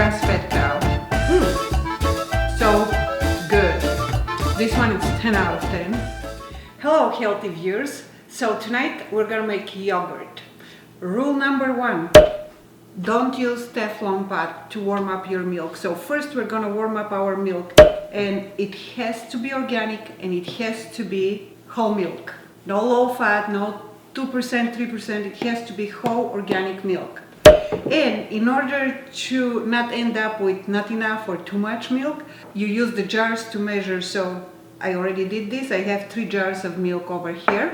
grass-fed cow. So good. This one is 10 out of 10. Hello healthy viewers. So tonight we're gonna make yogurt. Rule number 1. Don't use Teflon pot to warm up your milk. So first we're gonna warm up our milk, and it has to be organic and it has to be whole milk. No low fat, no 2%, 3%, it has to be whole organic milk. And in order to not end up with not enough or too much milk, you use the jars to measure. So I already did this. I have 3 jars of milk over here.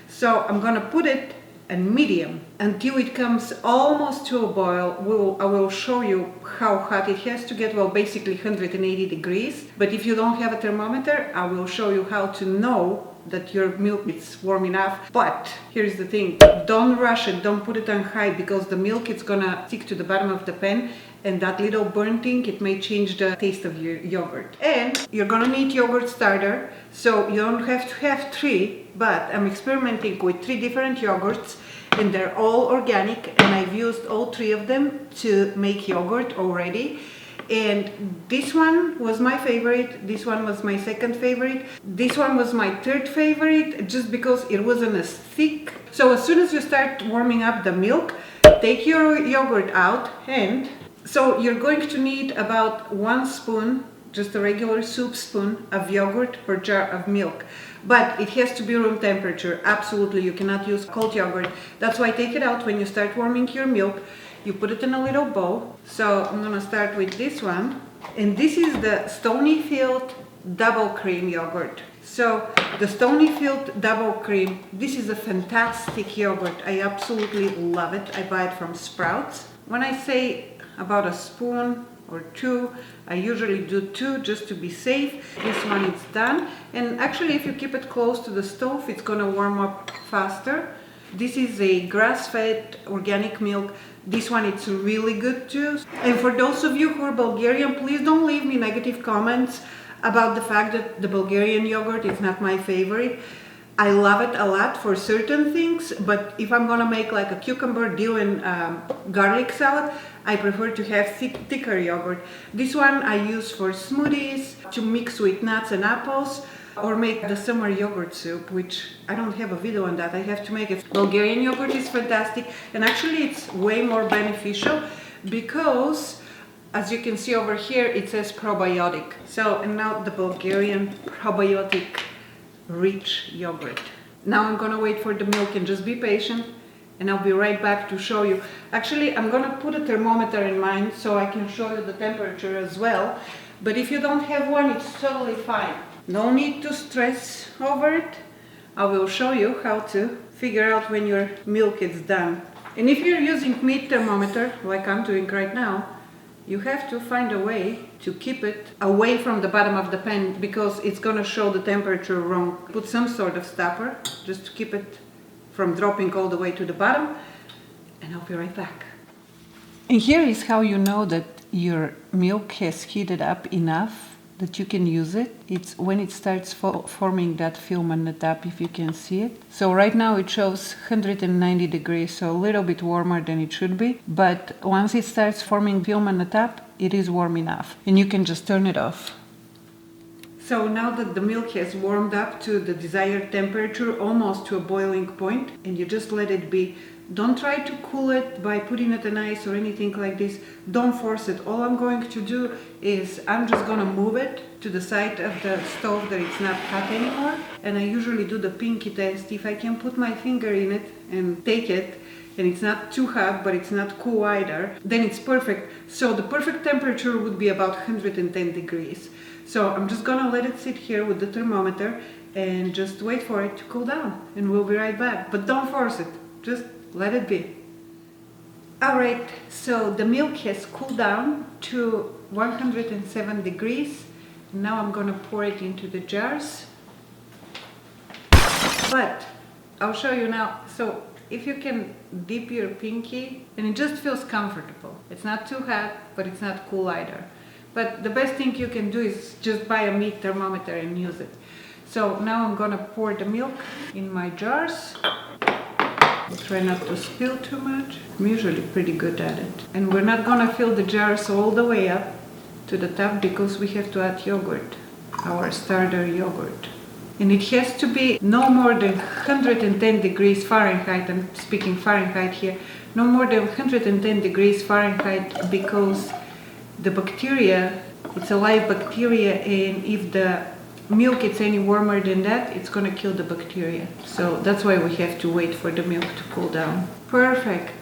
So I'm gonna put it in medium until it comes almost to a boil. I will show you how hot it has to get. Well, basically 180 degrees. But if you don't have a thermometer, I will show you how to know that your milk is warm enough. But here's the thing, don't rush it, don't put it on high, because the milk is gonna stick to the bottom of the pan, and that little burn thing, it may change the taste of your yogurt. And you're gonna need yogurt starter, so you don't have to have 3, but I'm experimenting with 3 different yogurts, and they're all organic, and I've used all 3 of them to make yogurt already. And this one was my favorite, this one was my second favorite, this one was my third favorite, just because it wasn't as thick. So as soon as you start warming up the milk, take your yogurt out, and so you're going to need about 1 spoon, just a regular soup spoon of yogurt per jar of milk. But it has to be room temperature, absolutely, you cannot use cold yogurt. That's why take it out when you start warming your milk. You put it in a little bowl. So I'm gonna start with this one. And this is the Stonyfield double cream yogurt. So the Stonyfield double cream, this is a fantastic yogurt. I absolutely love it. I buy it from Sprouts. When I say about a spoon or 2, I usually do 2 just to be safe. This one is done. And actually, if you keep it close to the stove, it's gonna warm up faster. This is a grass-fed organic milk. This one, it's really good too. And for those of you who are Bulgarian, please don't leave me negative comments about the fact that the Bulgarian yogurt is not my favorite. I love it a lot for certain things, but if I'm gonna make like a cucumber dill and garlic salad, I prefer to have thicker yogurt. This one I use for smoothies, to mix with nuts and apples, or make the summer yogurt soup, which I don't have a video on that, I have to make it. Bulgarian yogurt is fantastic, and actually it's way more beneficial because, as you can see over here, it says probiotic. So, and now the Bulgarian probiotic rich yogurt. Now I'm gonna wait for the milk, and just be patient, and I'll be right back to show you. Actually, I'm gonna put a thermometer in mine so I can show you the temperature as well, but if you don't have one, it's totally fine. No need to stress over it. I will show you how to figure out when your milk is done. And if you're using meat thermometer, like I'm doing right now, you have to find a way to keep it away from the bottom of the pan, because it's gonna show the temperature wrong. Put some sort of stopper just to keep it from dropping all the way to the bottom, and I'll be right back. And here is how you know that your milk has heated up enough that you can use it. It's when it starts forming that film on the top, if you can see it. So right now it shows 190 degrees, so a little bit warmer than it should be. But once it starts forming film on the top, it is warm enough, and you can just turn it off. So now that the milk has warmed up to the desired temperature, almost to a boiling point, and you just let it be. Don't try to cool it by putting it in ice or anything like this. Don't force it. All I'm going to do is I'm just gonna move it to the side of the stove that it's not hot anymore. And I usually do the pinky test. If I can put my finger in it and take it, and it's not too hot, but it's not cool either, then it's perfect. So the perfect temperature would be about 110 degrees. So I'm just gonna let it sit here with the thermometer and just wait for it to cool down, and we'll be right back. But don't force it, just let it be. Alright, so the milk has cooled down to 107 degrees. Now I'm gonna pour it into the jars. But I'll show you now. So if you can dip your pinky, and it just feels comfortable. It's not too hot, but it's not cool either. But the best thing you can do is just buy a meat thermometer and use it. So now I'm gonna pour the milk in my jars. We'll try not to spill too much. I'm usually pretty good at it. And we're not gonna fill the jars all the way up to the top because we have to add yogurt, our starter yogurt. And it has to be no more than 110 degrees Fahrenheit. I'm speaking Fahrenheit here. No more than 110 degrees Fahrenheit because the bacteria, it's a live bacteria, and if the milk is any warmer than that, it's gonna kill the bacteria. So that's why we have to wait for the milk to cool down. Perfect.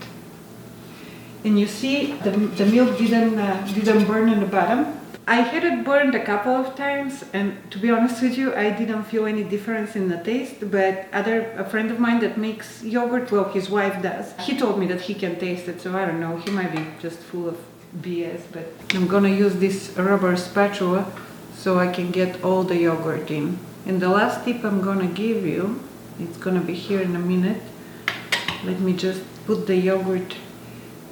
And you see the milk didn't burn on the bottom. I had it burned a couple of times, and to be honest with you, I didn't feel any difference in the taste, but a friend of mine that makes yogurt, well, his wife does, he told me that he can taste it, so I don't know, he might be just full of BS, but I'm gonna use this rubber spatula so I can get all the yogurt in. And the last tip I'm gonna give you, it's gonna be here in a minute. Let me just put the yogurt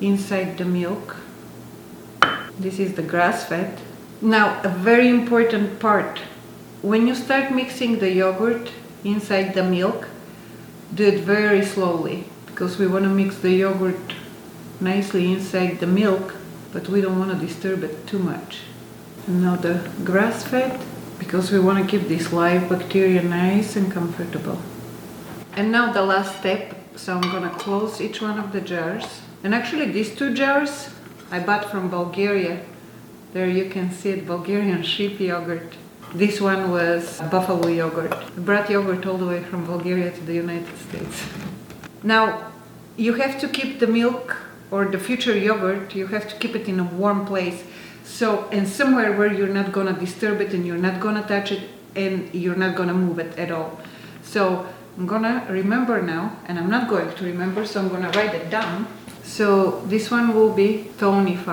inside the milk. This is the grass-fed. Now, a very important part. When you start mixing the yogurt inside the milk, do it very slowly because we want to mix the yogurt nicely inside the milk, but we don't want to disturb it too much. And now the grass-fed, because we want to keep this live bacteria nice and comfortable. And now the last step, so I'm going to close each one of the jars. And actually these two jars I bought from Bulgaria. There you can see it, Bulgarian sheep yogurt. This one was buffalo yogurt. I brought yogurt all the way from Bulgaria to the United States. Now, you have to keep the milk or the future yogurt, you have to keep it in a warm place. So, and somewhere where you're not gonna disturb it and you're not gonna touch it and you're not gonna move it at all. So, I'm gonna remember now, and I'm not going to remember, so I'm gonna write it down. So this one will be Stonyfield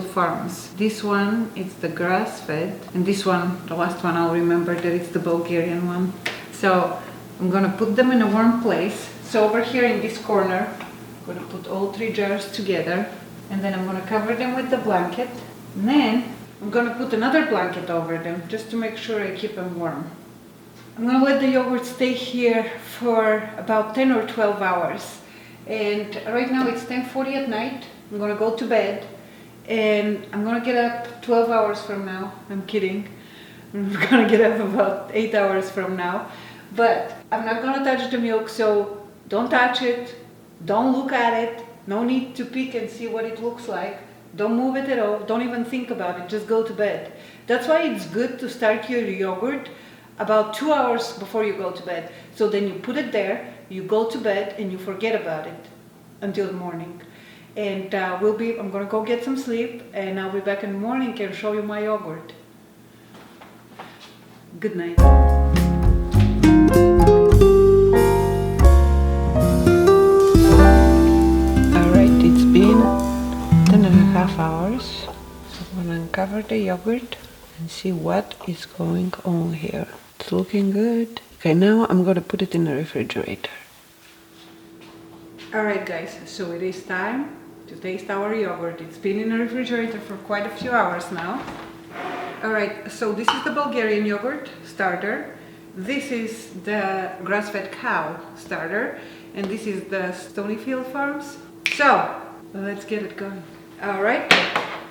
Farms. This one is the grass-fed, and this one, the last one, I'll remember that it's the Bulgarian one. So I'm gonna put them in a warm place. So over here in this corner, I'm gonna put all three jars together, and then I'm gonna cover them with the blanket. And then I'm gonna put another blanket over them just to make sure I keep them warm. I'm gonna let the yogurt stay here for about 10 or 12 hours. And right now it's 10:40 at night. I'm gonna go to bed and I'm gonna get up 12 hours from now. I'm kidding. I'm gonna get up about 8 hours from now. But I'm not gonna touch the milk, so don't touch it. Don't look at it. No need to peek and see what it looks like. Don't move it at all. Don't even think about it. Just go to bed. That's why it's good to start your yogurt about 2 hours before you go to bed. So then you put it there, you go to bed, and you forget about it until the morning. And I'm gonna go get some sleep, and I'll be back in the morning and show you my yogurt. Good night. Alright, it's been 10.5 hours. So I'm gonna uncover the yogurt and see what is going on here. It's looking good. Okay, now I'm gonna put it in the refrigerator. Alright guys, so it is time to taste our yogurt. It's been in the refrigerator for quite a few hours now. Alright, so this is the Bulgarian yogurt starter. This is the grass-fed cow starter. And this is the Stonyfield Farms. So, let's get it going. Alright,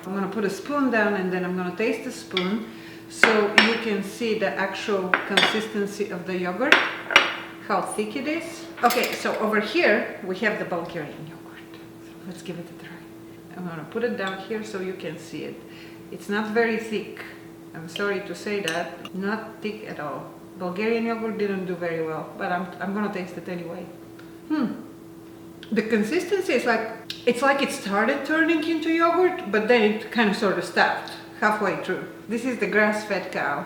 I'm gonna put a spoon down and then I'm gonna taste the spoon so you can see the actual consistency of the yogurt, how thick it is. Okay, so over here we have the Bulgarian yogurt. So let's give it a try. I'm gonna put it down here so you can see it. It's not very thick. I'm sorry to say that. Not thick at all. Bulgarian yogurt didn't do very well, but I'm gonna taste it anyway. The consistency is it's like it started turning into yogurt, but then it kind of sort of stopped halfway through. This is the grass-fed cow.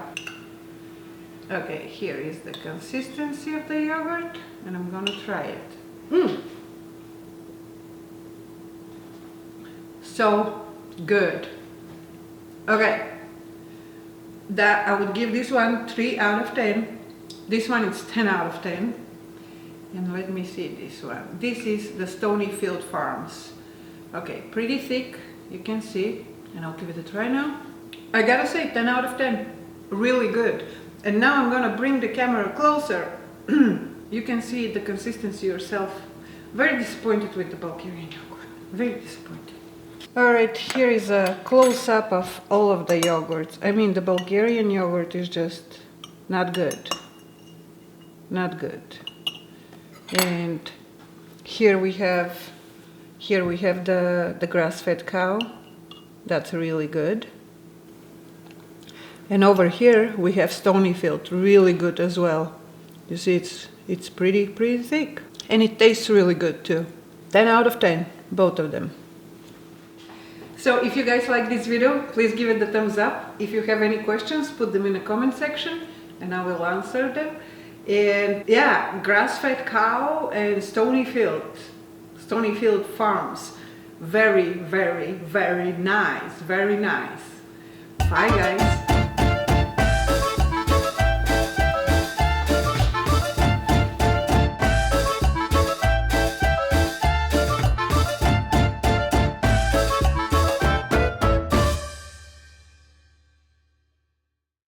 Okay, here is the consistency of the yogurt, and I'm gonna try it. So good. Okay, I would give this one 3 out of 10. This one is 10 out of 10. And let me see this one. This is the Stonyfield Farms. Okay, pretty thick, you can see. And I'll give it a try now. I gotta say, 10 out of 10. Really good. And now I'm gonna bring the camera closer You can see the consistency yourself. Very disappointed with the Bulgarian yogurt. Very disappointed. Alright, here is a close-up of all of the yogurts. I mean, the Bulgarian yogurt is just not good. Not good. And here we have the grass-fed cow. That's really good. And over here we have Stonyfield, really good as well. You see, it's pretty thick, and it tastes really good too. 10 out of 10, both of them. So if you guys like this video, please give it the thumbs up. If you have any questions, put them in the comment section and I will answer them. And yeah, grass-fed cow and Stonyfield Farms. Very, very, very nice. Very nice. Bye guys.